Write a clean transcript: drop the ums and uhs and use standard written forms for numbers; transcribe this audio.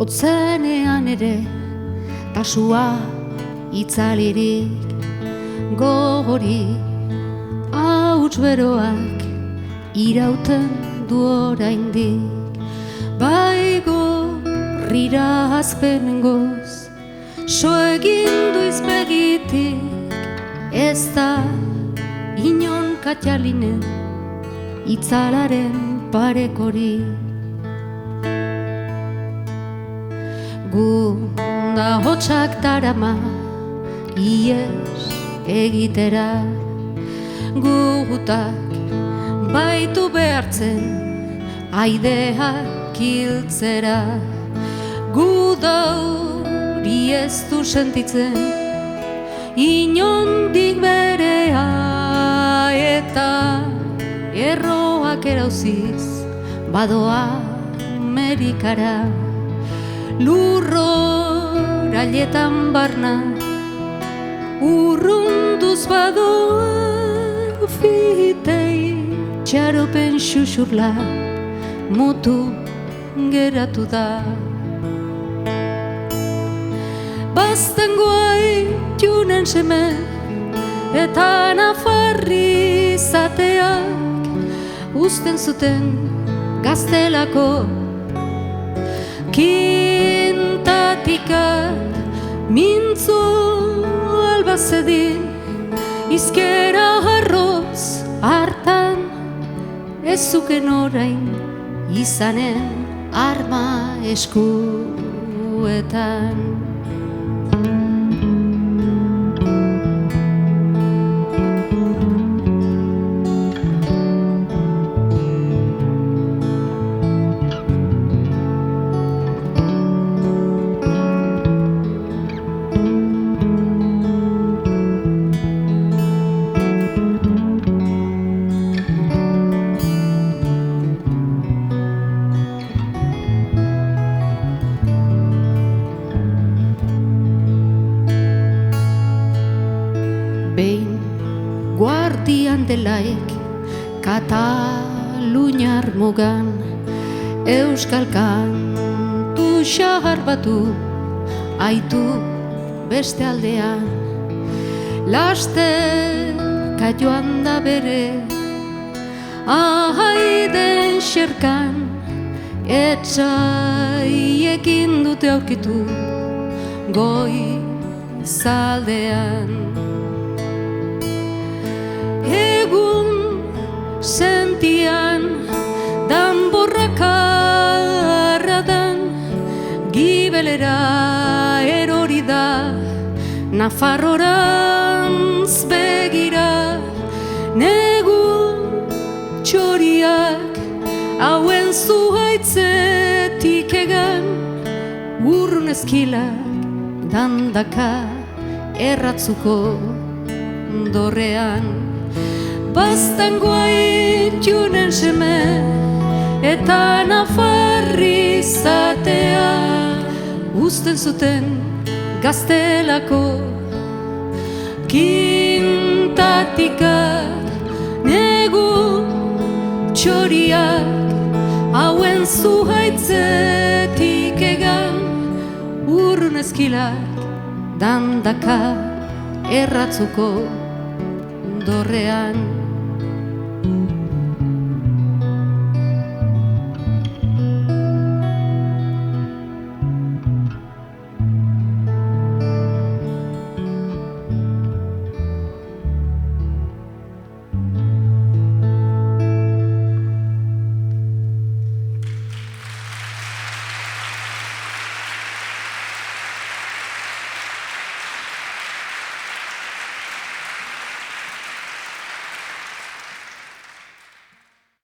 Hotzenean ere pasua itzalirik gogorik hauts beroak irauten du oraindik. Bai gorrira azkenengoz so egin du izpegitik, ez da inon katxalinen itzalaren parekorik. Gunda hotxak darama ies egitera, gutak baitu behartzen aideak hiltzera. Gudauri ez du sentitzen inondik berea, eta erroak erauziz badoa Amerikara. Lurrorailetan barna urrunduz badoa, fitei txaropen xuxurla mutu geratu da. Baztangoa junen seme eta nafarri zateak uzten zuten gaztelako kintatikak. Mintzo albazedin izkera arroz hartan, ez zuken orain izanen arma eskuetan. Behin guardian delaik Kataluniar mugan euskal kantu xahar batu aitu beste aldean. Lasterka joan da bere ahaiden xerkan, etxaiekin dute aurkitu goizaldean. Sentian danborrakarradan gibelera erori da, Nafarrorantz begira. Negu txoriak hauen zuhaitzetik egan, urrun eskilak dandaka erratzuko dorrean. Baztangoa junen seme eta nafarri zatea uzten zuten gaztelako kintatikak. Negu txoriak hauen zuhaitzetik egan, urrun eskilak dandaka erratzuko dorrean.